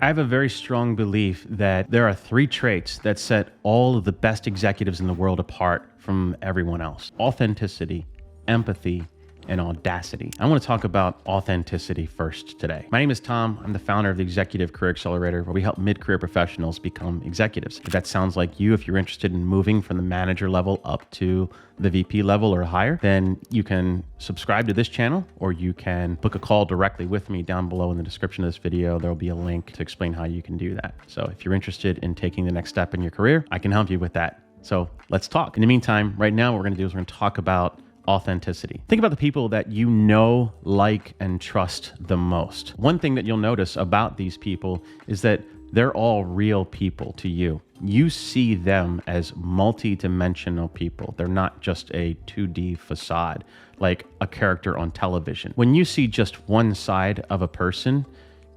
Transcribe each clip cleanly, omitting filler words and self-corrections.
I have a very strong belief that there are three traits that set all of the best executives in the world apart from everyone else: authenticity, empathy, and audacity. I want to talk about authenticity first today. My name is Tom. I'm the founder of the Executive Career Accelerator, where we help mid-career professionals become executives. If that sounds like you, if you're interested in moving from the manager level up to the VP level or higher, then you can subscribe to this channel, or you can book a call directly with me. Down below in the description of this video, there will be a link to explain how you can do that. So if you're interested in taking the next step in your career, I can help you with that. So let's talk. In the meantime, right now, what we're going to do is we're going to talk about authenticity. Think about the people that you know, like, and trust the most. One thing that you'll notice about these people is that they're all real people to you. You see them as multi-dimensional people. They're not just a 2D facade like a character on television. When you see just one side of a person,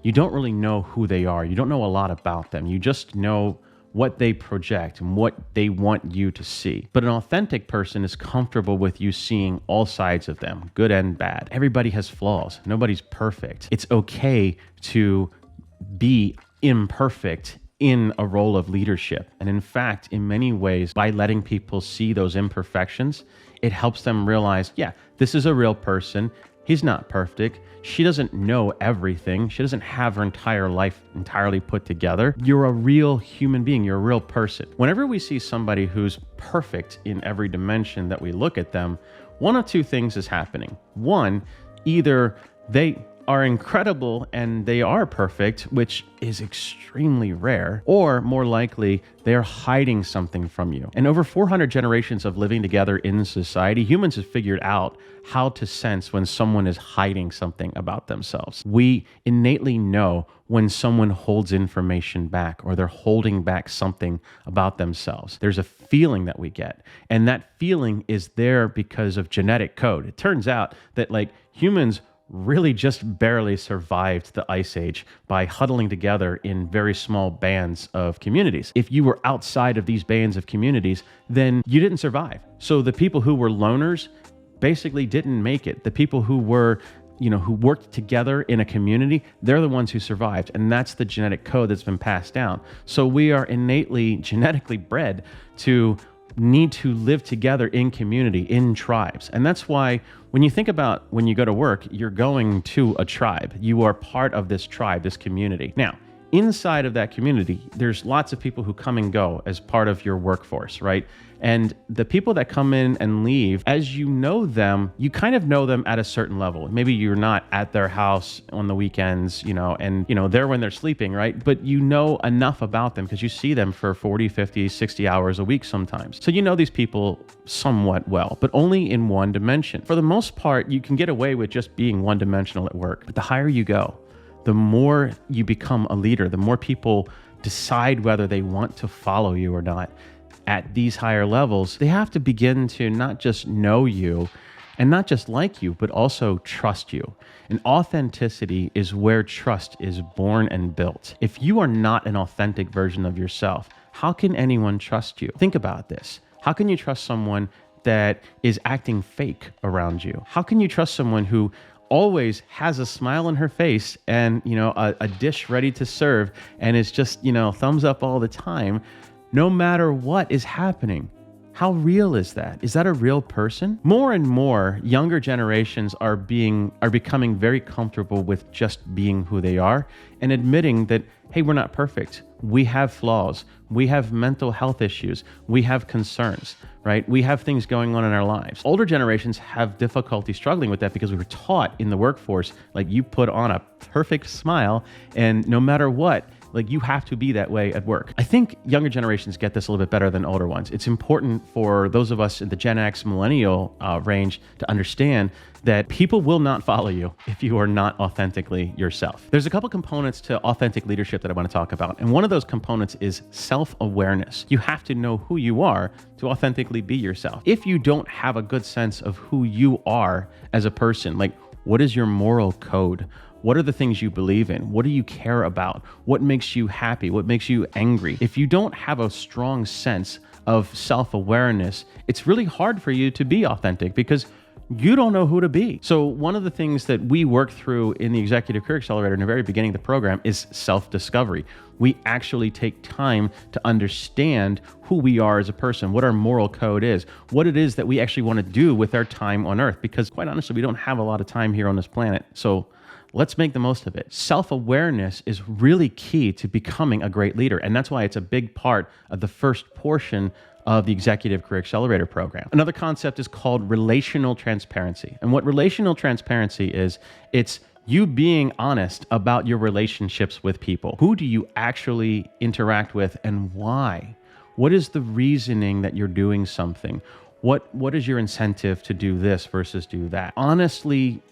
you don't really know who they are. You don't know a lot about them. You just know what they project and what they want you to see. But an authentic person is comfortable with you seeing all sides of them, good and bad. Everybody has flaws. Nobody's perfect. It's okay to be imperfect in a role of leadership. And in fact, in many ways, by letting people see those imperfections, it helps them realize, yeah, this is a real person. He's not perfect. She doesn't know everything. She doesn't have her entire life entirely put together. You're a real human being. You're a real person. Whenever we see somebody who's perfect in every dimension that we look at them, one of two things is happening. One, either they are incredible and they are perfect, which is extremely rare, or more likely, they're hiding something from you. And over 400 generations of living together in society, humans have figured out how to sense when someone is hiding something about themselves. We innately know when someone holds information back or they're holding back something about themselves. There's a feeling that we get, and that feeling is there because of genetic code. It turns out that humans really just barely survived the Ice Age by huddling together in very small bands of communities. If you were outside of these bands of communities, then you didn't survive. So the people who were loners basically didn't make it. The people who were, who worked together in a community, they're the ones who survived. And that's the genetic code that's been passed down. So we are innately genetically bred to need to live together in community, in tribes. And that's why when you think about when you go to work, you're going to a tribe. You are part of this tribe, this community. Now, inside of that community, there's lots of people who come and go as part of your workforce, right? And the people that come in and leave, as you know them, you kind of know them at a certain level. Maybe you're not at their house on the weekends, and they're when they're sleeping, right? But you know enough about them because you see them for 40, 50, 60 hours a week sometimes. So you know these people somewhat well, but only in one dimension. For the most part, you can get away with just being one-dimensional at work. But the higher you go, the more you become a leader, the more people decide whether they want to follow you or not. At these higher levels, they have to begin to not just know you and not just like you, but also trust you. And authenticity is where trust is born and built. If you are not an authentic version of yourself, how can anyone trust you? Think about this. How can you trust someone that is acting fake around you? How can you trust someone who always has a smile on her face and, a dish ready to serve and is just, thumbs up all the time, no matter what is happening? How real is that? Is that a real person? More and more younger generations are becoming very comfortable with just being who they are and admitting that, hey, we're not perfect. We have flaws. We have mental health issues. We have concerns, right? We have things going on in our lives. Older generations have difficulty struggling with that because we were taught in the workforce, you put on a perfect smile and no matter what, you have to be that way at work. I think younger generations get this a little bit better than older ones. It's important for those of us in the Gen X millennial range to understand that people will not follow you if you are not authentically yourself. There's a couple components to authentic leadership that I want to talk about. And one of those components is self-awareness. You have to know who you are to authentically be yourself. If you don't have a good sense of who you are as a person, what is your moral code? What are the things you believe in? What do you care about? What makes you happy? What makes you angry? If you don't have a strong sense of self-awareness, it's really hard for you to be authentic because you don't know who to be. So one of the things that we work through in the Executive Career Accelerator in the very beginning of the program is self-discovery. We actually take time to understand who we are as a person, what our moral code is, what it is that we actually want to do with our time on Earth. Because quite honestly, we don't have a lot of time here on this planet. So let's make the most of it. Self-awareness is really key to becoming a great leader. And that's why it's a big part of the first portion of the Executive Career Accelerator program. Another concept is called relational transparency. And what relational transparency is, it's you being honest about your relationships with people. Who do you actually interact with and why? What is the reasoning that you're doing something? What is your incentive to do this versus do that? Honestly,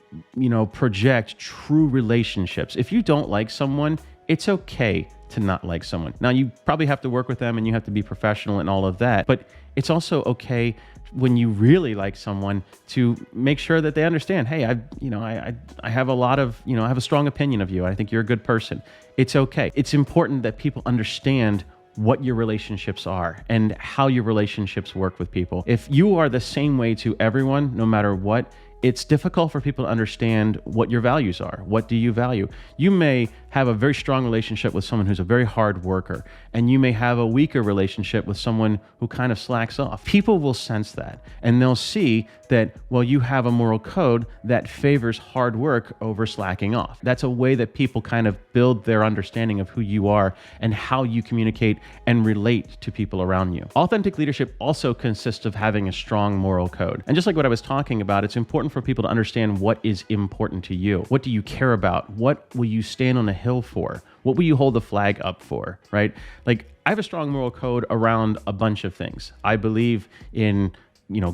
project true relationships. If you don't like someone, it's okay to not like someone. Now, you probably have to work with them and you have to be professional and all of that, but it's also okay when you really like someone to make sure that they understand, hey, I have a lot of, I have a strong opinion of you. I think you're a good person. It's okay. It's important that people understand what your relationships are and how your relationships work with people. If you are the same way to everyone, no matter what, it's difficult for people to understand what your values are. What do you value? You may have a very strong relationship with someone who's a very hard worker, and you may have a weaker relationship with someone who kind of slacks off. People will sense that, and they'll see that, well, you have a moral code that favors hard work over slacking off. That's a way that people kind of build their understanding of who you are and how you communicate and relate to people around you. Authentic leadership also consists of having a strong moral code. And just like what I was talking about, it's important for people to understand what is important to you. What do you care about? What will you stand on a hill for? What will you hold the flag up for, right? Like, I have a strong moral code around a bunch of things. I believe in,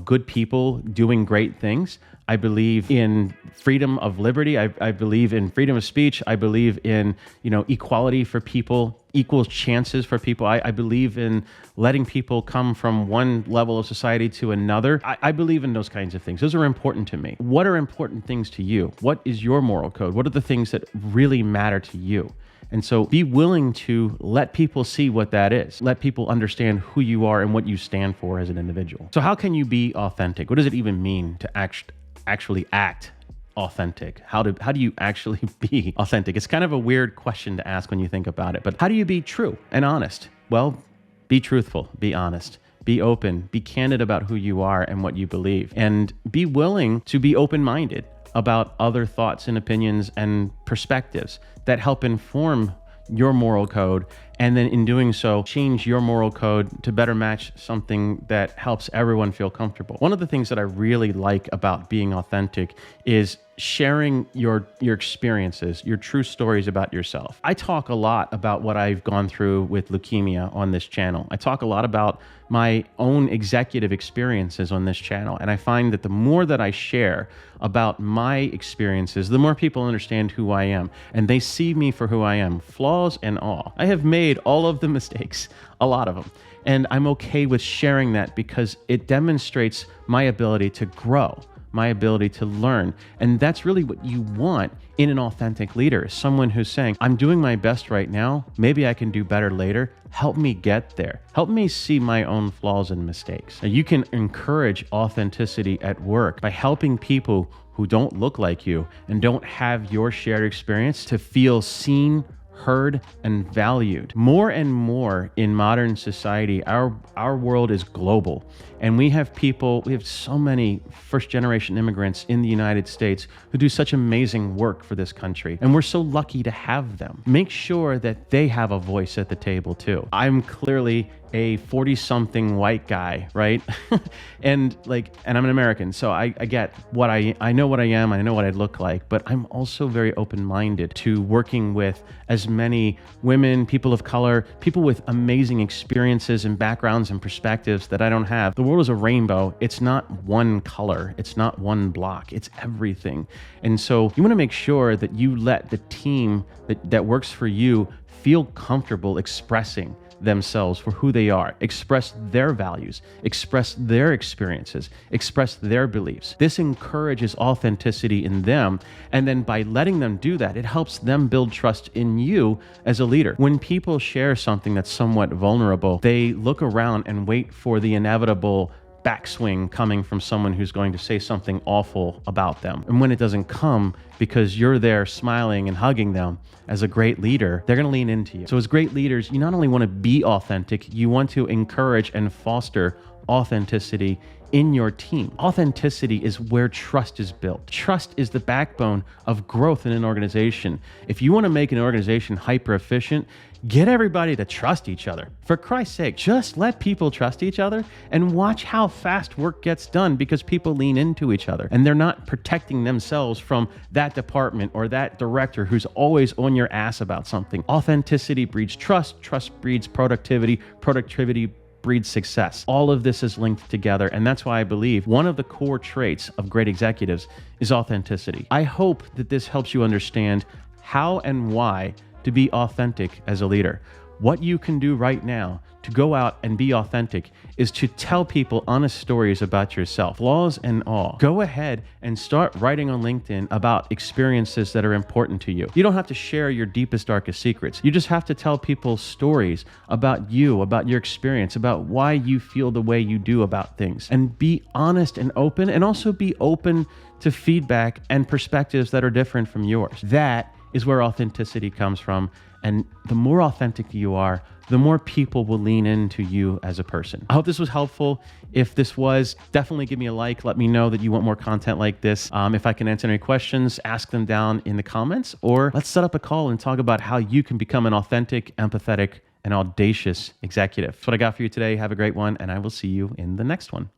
good people doing great things. I believe in freedom of liberty. I believe in freedom of speech. I believe in, equality for people, equal chances for people. I believe in letting people come from one level of society to another. I believe in those kinds of things. Those are important to me. What are important things to you? What is your moral code? What are the things that really matter to you? And so be willing to let people see what that is. Let people understand who you are and what you stand for as an individual. So how can you be authentic? What does it even mean to actually act authentic? How do you actually be authentic? It's kind of a weird question to ask when you think about it, but how do you be true and honest? Well, be truthful, be honest, be open, be candid about who you are and what you believe, and be willing to be open-minded about other thoughts and opinions and perspectives that help inform your moral code, and then in doing so, change your moral code to better match something that helps everyone feel comfortable. One of the things that I really like about being authentic is sharing your experiences, your true stories about yourself. I talk a lot about what I've gone through with leukemia on this channel. I talk a lot about my own executive experiences on this channel. And I find that the more that I share about my experiences, the more people understand who I am and they see me for who I am, flaws and all. I have made all of the mistakes, a lot of them. And I'm okay with sharing that because it demonstrates my ability to grow, my ability to learn. And that's really what you want in an authentic leader, someone who's saying, I'm doing my best right now. Maybe I can do better later. Help me get there. Help me see my own flaws and mistakes. Now, you can encourage authenticity at work by helping people who don't look like you and don't have your shared experience to feel seen, heard, and valued. More and more in modern society, our world is global, and we have so many first-generation immigrants in the United States who do such amazing work for this country, and we're so lucky to have them. Make sure that they have a voice at the table too. I'm clearly a 40-something white guy, right? and I'm an American, so I get what I know what I am, I know what I look like, but I'm also very open-minded to working with as many women, people of color, people with amazing experiences and backgrounds and perspectives that I don't have. The world is a rainbow. It's not one color. It's not one block. It's everything. And so you want to make sure that you let the team that works for you feel comfortable expressing themselves for who they are, express their values, express their experiences, express their beliefs. This encourages authenticity in them. And then by letting them do that, it helps them build trust in you as a leader. When people share something that's somewhat vulnerable, they look around and wait for the inevitable backswing coming from someone who's going to say something awful about them. And when it doesn't come because you're there smiling and hugging them as a great leader, they're going to lean into you. So as great leaders, you not only want to be authentic, you want to encourage and foster authenticity in your team. Authenticity is where trust is built. Trust is the backbone of growth in an organization. If you want to make an organization hyper efficient, get everybody to trust each other. For Christ's sake, just let people trust each other and watch how fast work gets done because people lean into each other and they're not protecting themselves from that department or that director who's always on your ass about something. Authenticity breeds trust, trust breeds productivity, productivity breeds success. All of this is linked together, and that's why I believe one of the core traits of great executives is authenticity. I hope that this helps you understand how and why to be authentic as a leader. What you can do right now to go out and be authentic is to tell people honest stories about yourself, flaws and all. Go ahead and start writing on LinkedIn about experiences that are important to you. You don't have to share your deepest, darkest secrets. You just have to tell people stories about you, about your experience, about why you feel the way you do about things. And be honest and open, and also be open to feedback and perspectives that are different from yours. That is where authenticity comes from. And the more authentic you are, the more people will lean into you as a person. I hope this was helpful. If this was, definitely give me a like. Let me know that you want more content like this. If I can answer any questions, ask them down in the comments, or let's set up a call and talk about how you can become an authentic, empathetic, and audacious executive. That's what I got for you today. Have a great one, and I will see you in the next one.